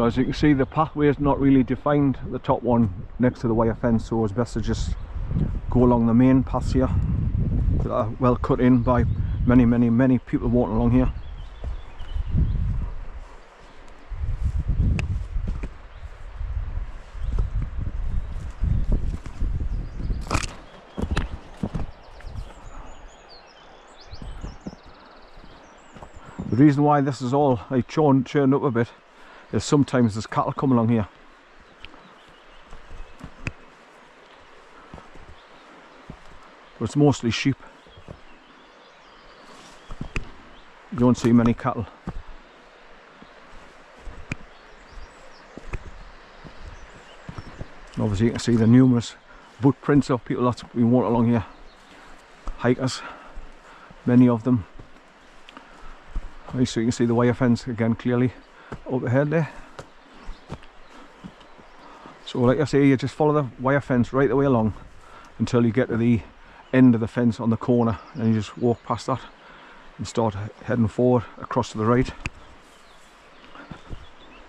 So as you can see, the pathway is not really defined, the top one next to the wire fence, so it's best to just go along the main paths here that are well cut in by many people walking along here. The reason why this is all like churned up a bit is sometimes there's cattle come along here. But it's mostly sheep. You don't see many cattle. And obviously you can see the numerous footprints of people that's been walking along here. Hikers, many of them. Right, so you can see the wire fence again clearly up ahead there. So like I say, you just follow the wire fence right the way along until you get to the end of the fence on the corner, and you just walk past that and start heading forward across to the right,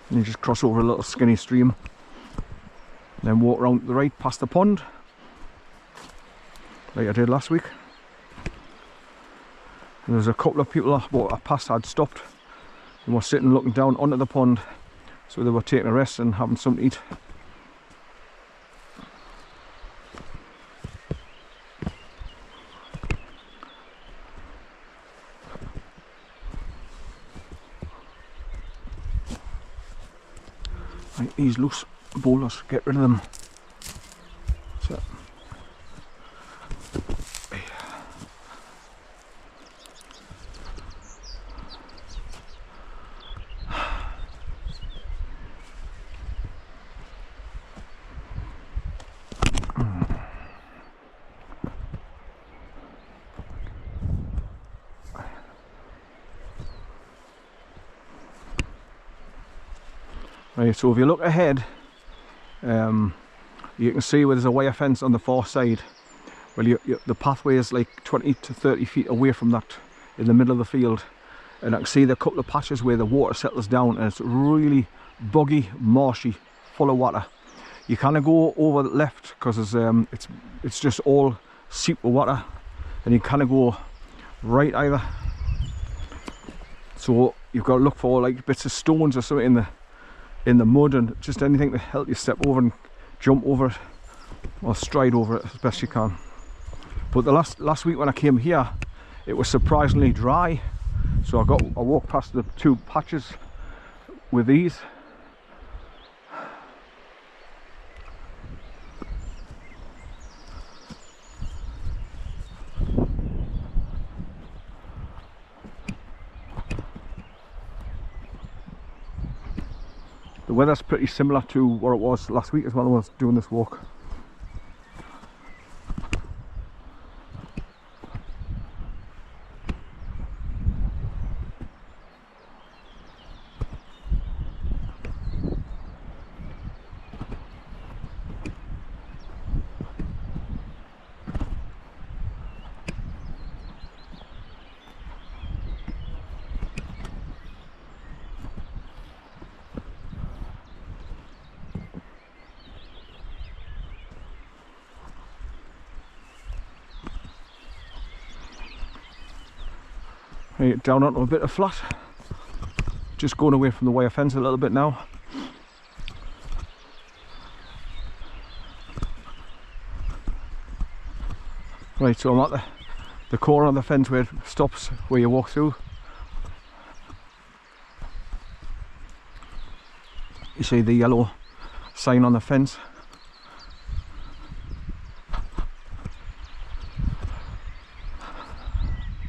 and you just cross over a little skinny stream, and then walk around to the right past the pond like I did last week. And there's a couple of people I passed had stopped and were sitting looking down onto the pond, so they were taking a rest and having something to eat. Right, these loose boulders, get rid of them. So. Right, so if you look ahead, you can see where there's a wire fence on the far side. Well, the pathway is like 20 to 30 feet away from that, in the middle of the field, and I can see the couple of patches where the water settles down, and it's really boggy, marshy, full of water. You kind of go over the left because it's just all seeped with water, and you kind of go right either. So you've got to look for like bits of stones or something in the mud, and just anything to help you step over and jump over it or stride over it as best you can. But the last week when I came here, it was surprisingly dry, so I walked past the two patches with these. The weather's pretty similar to what it was last week as well when I was doing this walk. Right, down onto a bit of flat, just going away from the wire fence a little bit now. Right, so I'm at the corner of the fence where it stops, where you walk through. You see the yellow sign on the fence.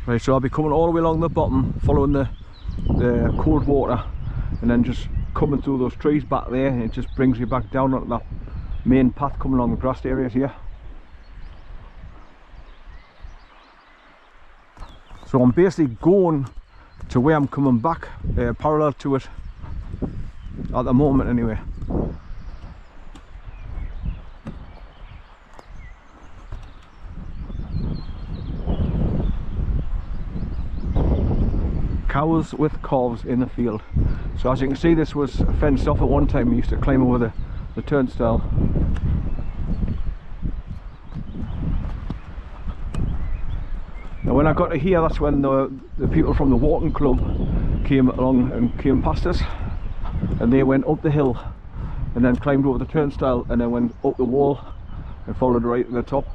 Right, so I'll be coming all the way along the bottom, following the cold water, and then just coming through those trees back there, and it just brings you back down onto that main path coming along the grassed areas here. So I'm basically going to where I'm coming back, parallel to it at the moment anyway. cows with calves in the field. So as you can see, this was fenced off at one time. We used to climb over the turnstile. Now when I got to here, that's when the people from the walking club came along and came past us, and they went up the hill and then climbed over the turnstile and then went up the wall and followed right to the top.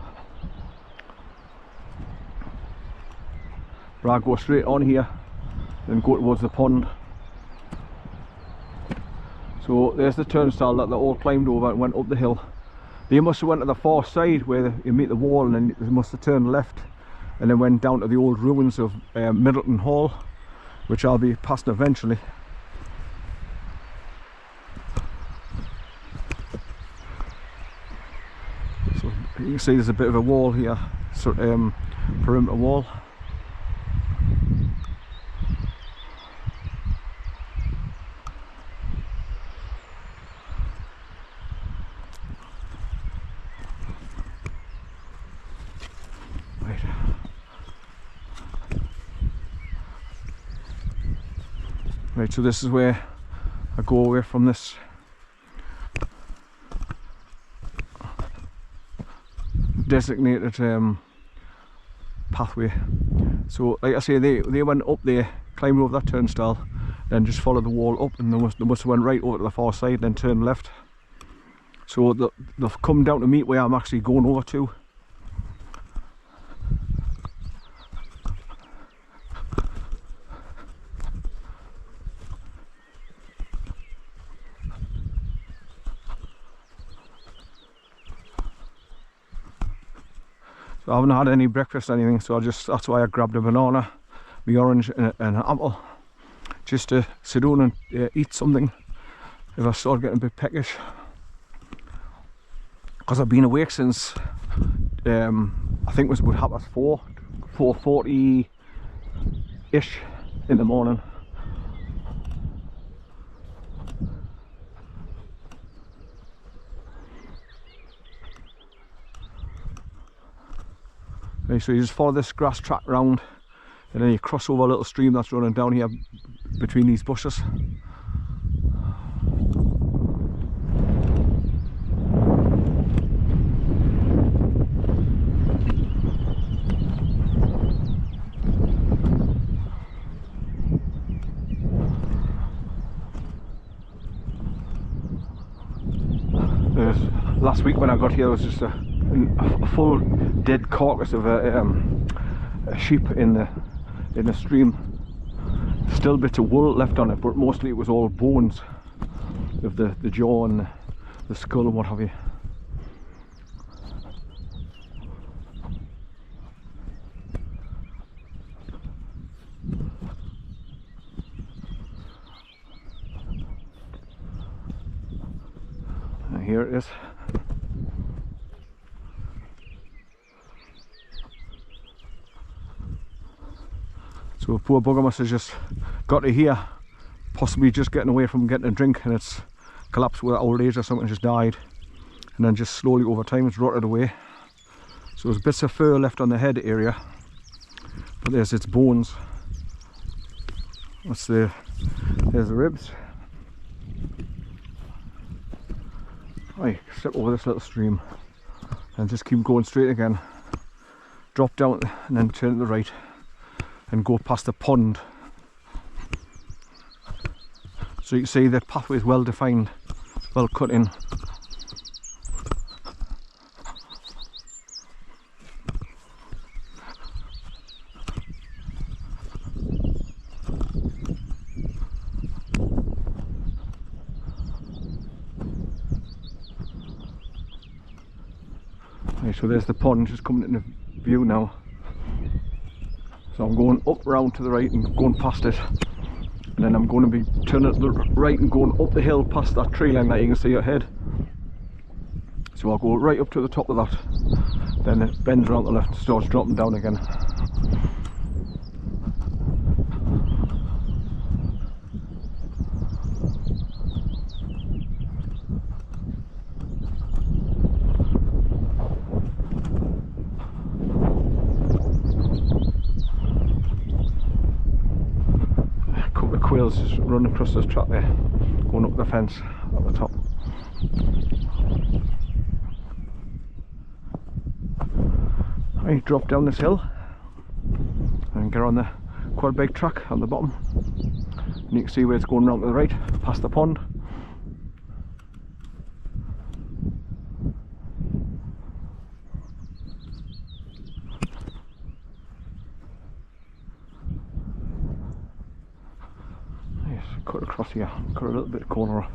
But I go straight on here and go towards the pond. So there's the turnstile that they all climbed over and went up the hill. They must have went to the far side where you meet the wall, and then they must have turned left and then went down to the old ruins of Middleton Hall, which I'll be passing eventually. So you can see there's a bit of a wall here, so, perimeter wall. Right, so this is where I go away from this designated pathway. So like I say, they went up there, climbed over that turnstile, then just followed the wall up, and they must have went right over to the far side, then turned left. So they've come down to meet where I'm actually going over to. I haven't had any breakfast or anything, so that's why I grabbed a banana, the orange and an apple, just to sit down and eat something if I start getting a bit peckish. Because I've been awake since I think it was about 4:40-ish in the morning. Okay, so you just follow this grass track round, and then you cross over a little stream that's running down here between these bushes. Last week when I got here, there was just a full dead carcass of a sheep in the stream. Still bits of wool left on it, but mostly it was all bones of the jaw and the skull and what have you. And here it is. So poor bugger must have just got to here, possibly just getting away from getting a drink, and it's collapsed with old age or something, just died, and then just slowly over time it's rotted away. So there's bits of fur left on the head area, but there's its bones. There's the ribs. Right, step over this little stream and just keep going straight again, drop down and then turn to the right and go past the pond. So you can see the pathway is well defined, well cut in. Right, so there's the pond just coming into view now. So I'm going up round to the right and going past it, and then I'm going to be turning to the right and going up the hill past that tree line that you can see ahead. So I'll go right up to the top of that, then it bends around the left and starts dropping down again. trails just running across this track there, going up the fence at the top. I drop down this hill and get on the quad bike track on the bottom, and you can see where it's going round to the right past the pond. Yes, cut across here, cut a little bit of corner off.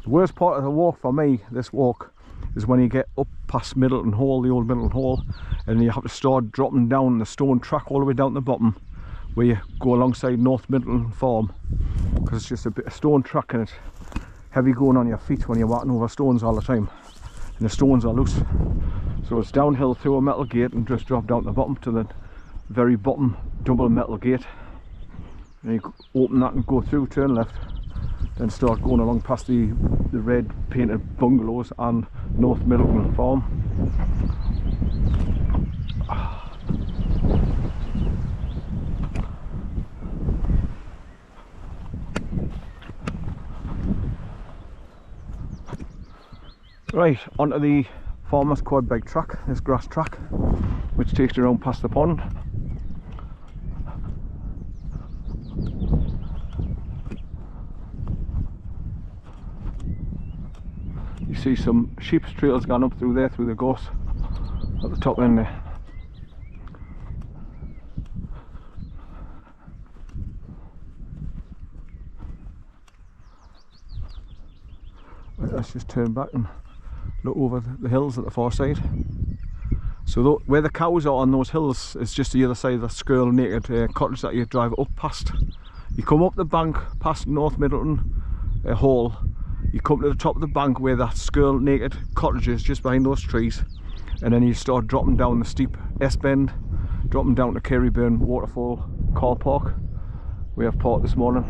The worst part of the walk for me, this walk, is when you get up past Middleton Hall, the old Middleton Hall, and you have to start dropping down the stone track all the way down to the bottom, where you go alongside North Middleton Farm, because it's just a bit of stone track and it's heavy going on your feet when you're walking over stones all the time, and the stones are loose. So it's downhill through a metal gate and just drop down to the bottom to the very bottom double metal gate, and you open that and go through, turn left, then start going along past the red painted bungalows and North Middleton Farm. Right, onto the farmer's quad bike track, this grass track, which takes you around past the pond. You see some sheep's trails gone up through there, through the gorse at the top end there. Right, let's just turn back and look over the hills at the far side. So where the cows are on those hills is just the other side of the Skirl Naked cottage that you drive up past. You come up the bank past North Middleton Hall, you come to the top of the bank where that Skirl Naked cottage is, just behind those trees, and then you start dropping down the steep S-bend, dropping down to Careyburn Waterfall car park. We have parked this morning.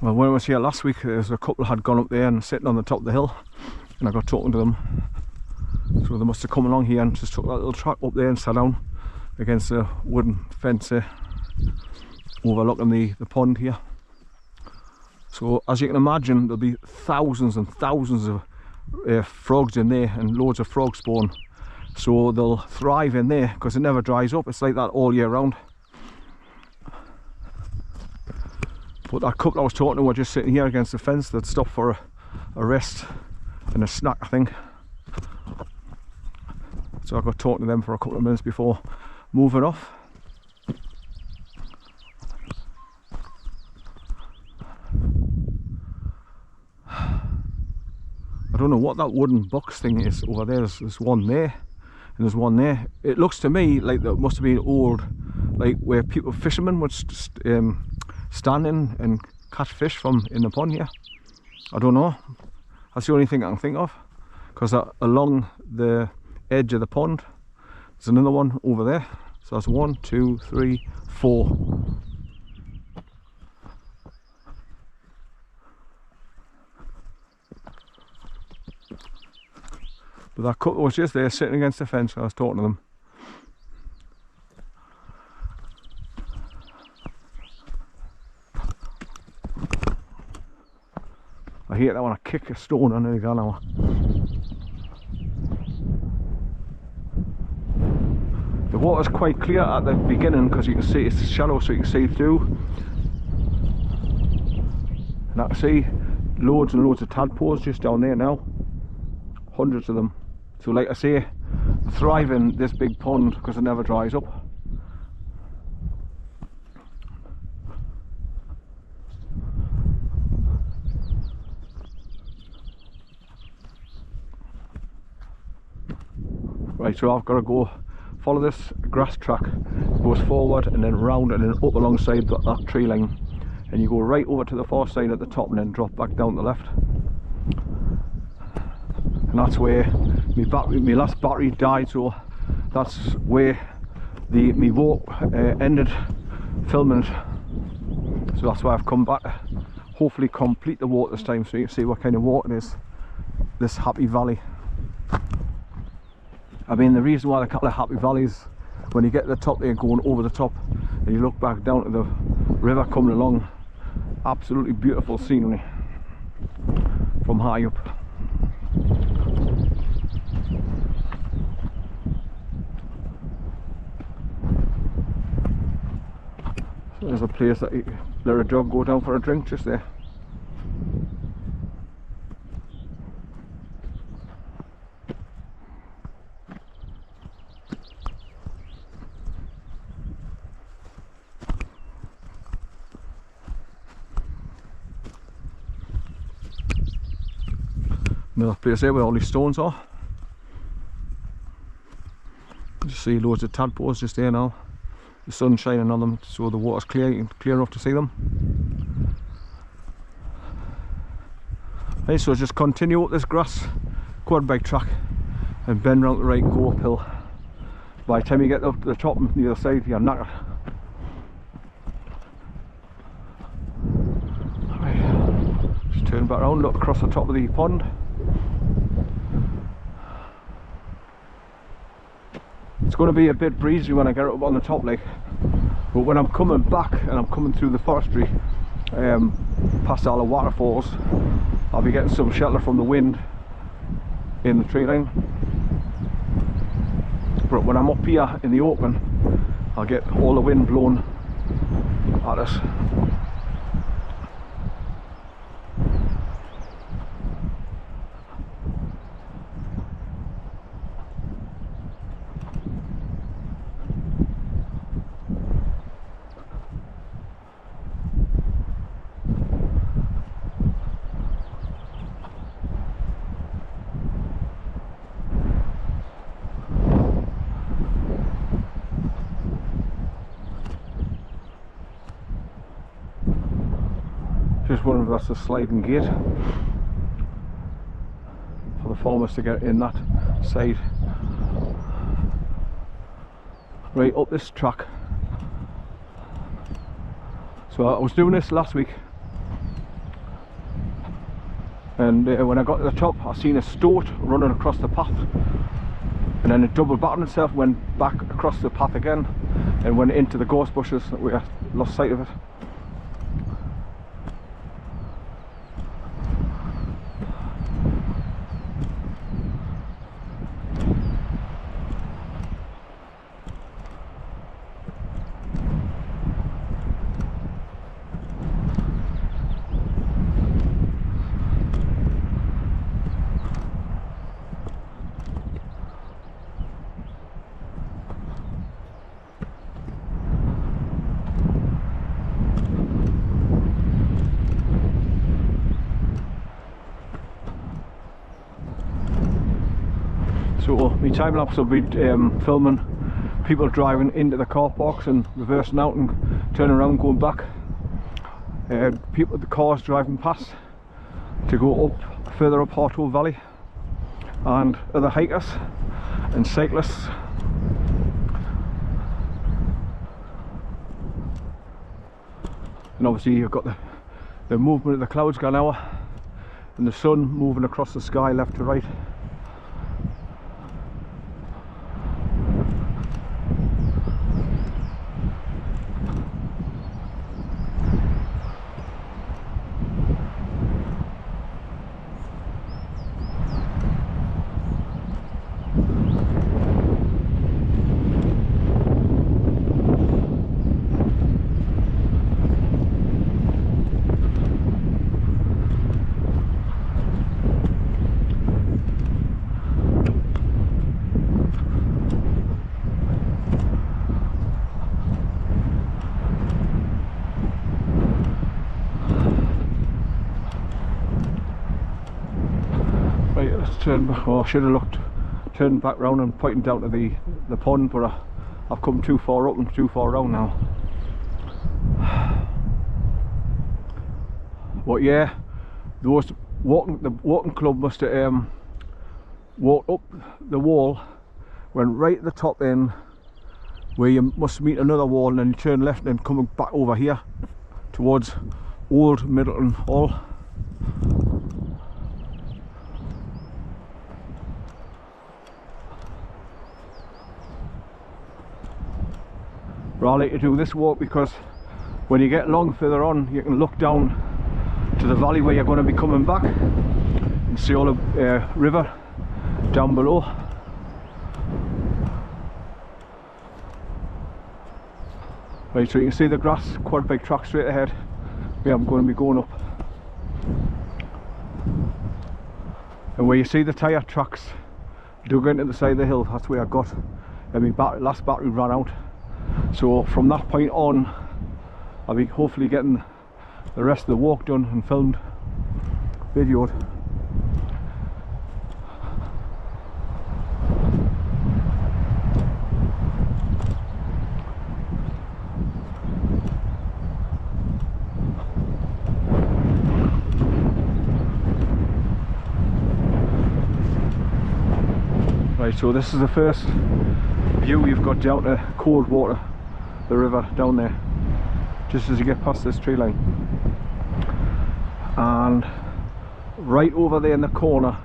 Well, when I was here last week, there was a couple had gone up there and sitting on the top of the hill, and I got talking to them. So they must have come along here and just took that little track up there and sat down against the wooden fence overlooking the pond here. So as you can imagine, there'll be thousands and thousands of frogs in there, and loads of frog spawn. So they'll thrive in there because it never dries up. It's like that all year round. But that couple I was talking to were just sitting here against the fence. They'd stop for a rest and a snack, I think. So I got talking to them for a couple of minutes before moving off. I don't know what that wooden box thing is over there. There's one there and there's one there. It looks to me like that must have been old, like where fishermen would stand in and catch fish from in the pond here. I don't know. That's the only thing I can think of, because along the edge of the pond there's another one over there. So that's 1, 2, 3, 4. But that couple was just there sitting against the fence. I was talking to them. I hate that when I kick a stone under the gun. The water's quite clear at the beginning because you can see it's shallow, so you can see through. And I can see loads and loads of tadpoles just down there now. Hundreds of them. So like I say, thrive in this big pond because it never dries up. Right, so I've got to go follow this grass track, it goes forward and then round and then up alongside that tree line, and you go right over to the far side at the top and then drop back down the left. And that's where my last battery died, so that's where my walk ended filming it. So that's why I've come back, hopefully complete the walk this time so you can see what kind of walk it is, this Happy Valley. I mean, the reason why they call it Happy Valley is when you get to the top there, going over the top and you look back down to the river coming along, absolutely beautiful scenery from high up. So there's a place that you let a dog go down for a drink just there. Another place there where all these stones are. You just see loads of tadpoles just there now. The sun's shining on them, so the water's clear enough to see them. Okay, so just continue up this grass quad bike track and bend round the right, go uphill. By the time you get up to the top and the other side, you're knackered. Right, just turn back around, look across the top of the pond. It's going to be a bit breezy when I get up on the top, like, but when I'm coming back and I'm coming through the forestry past all the waterfalls, I'll be getting some shelter from the wind in the tree line. But when I'm up here in the open, I'll get all the wind blown at us. Just wondering if that's a sliding gate for the farmers to get in that side. Right up this track. So I was doing this last week, and when I got to the top I seen a stoat running across the path, and then it doubled back on itself, went back across the path again and went into the gorse bushes. We lost sight of it. So my time lapse will be filming people driving into the car parks and reversing out and turning around going back. People, the cars driving past to go up further up Hartole Valley, and other hikers and cyclists. And obviously you've got the movement of the clouds going now, and the sun moving across the sky left to right. Right, let's turn back. Oh, I should have turned back round and pointing down to the pond, but I've come too far up and too far round now. But yeah, the walking club must have walked up the wall, went right at the top end where you must meet another wall, and then you turn left and then coming back over here towards Old Middleton Hall. But I like to do this walk because when you get along further on, you can look down to the valley where you're going to be coming back and see all the river down below. Right, so you can see the grass quad bike track straight ahead where I'm going to be going up. And where you see the tyre tracks dug into the side of the hill, that's where I got, and my last battery ran out. So from that point on, I'll be hopefully getting the rest of the walk done and filmed, videoed. Right, so this is the first view you've got down to Coldwater, the river down there, just as you get past this tree line. And right over there in the corner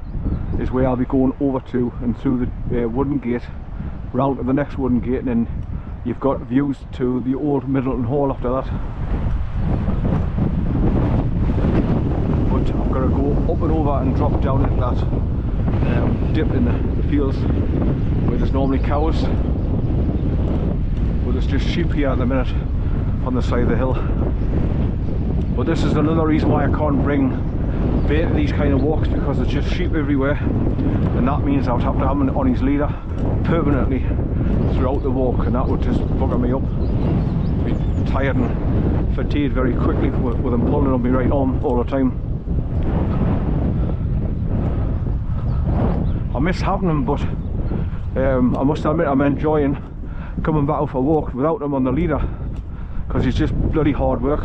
is where I'll be going over to, and through the wooden gate, round to the next wooden gate, and then you've got views to the Old Middleton Hall after that. But I've got to go up and over and drop down into that dip in the fields where there's normally cows, but there's just sheep here at the minute on the side of the hill. But this is another reason why I can't bring bait to these kind of walks, because there's just sheep everywhere, and that means I would have to have him on his leader permanently throughout the walk, and that would just bugger me up. I'd be tired and fatigued very quickly with him pulling on me right arm all the time. I miss having him, but I must admit I'm enjoying coming back off a walk without him on the leader, because he's just bloody hard work.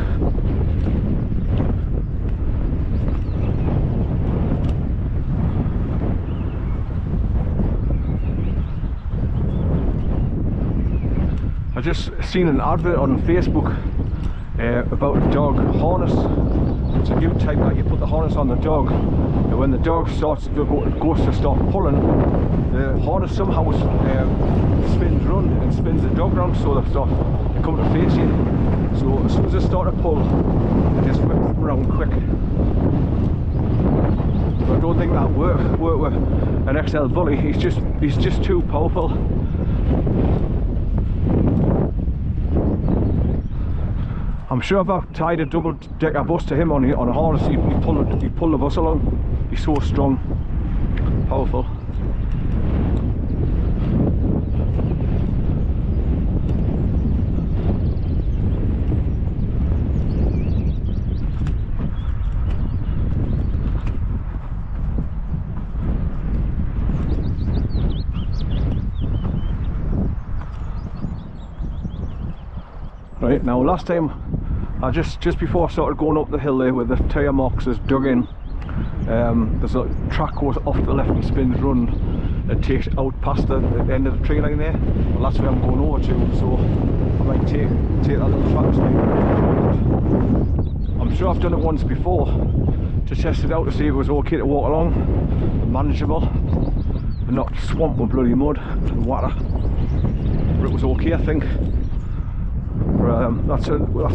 I just seen an advert on Facebook about a dog harness. It's a new type that you put the harness on the dog, and when the dog goes to start pulling, the harness somehow spins round and spins the dog round, so they come to face you. So as soon as they start to pull, they just whip around quick. But I don't think that work with an XL Bully. He's just too powerful. I'm sure if I tied a double-decker bus to him on a harness, he'd pull the bus along. He's so strong, powerful. Right, now last time, just before I started going up the hill there where the tyre marks is dug in, there's a track goes off to the left and spins round and takes out past the end of the tree line there. Well, that's where I'm going over to, so I might take that little track. I'm sure I've done it once before to test it out to see if it was okay to walk along, manageable, and not swamped with bloody mud and water. But it was okay, I think. That's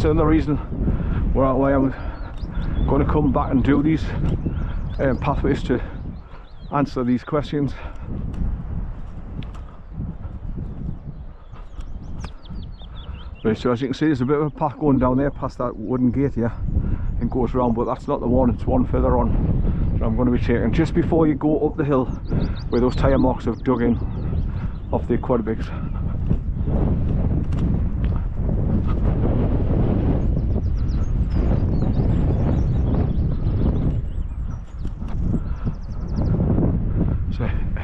another reason why I'm going to come back and do these pathways to answer these questions. Right, so as you can see, there's a bit of a path going down there past that wooden gate here and goes round, but that's not the one, it's one further on that I'm going to be taking just before you go up the hill where those tyre marks have dug in off the quad bikes.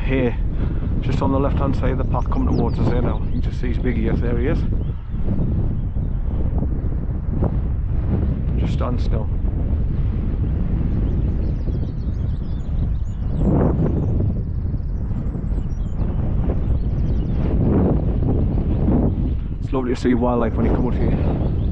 Here, just on the left hand side of the path coming towards us there now, you can just see his big ears, there he is. Just stand still. It's lovely to see wildlife when you come out here.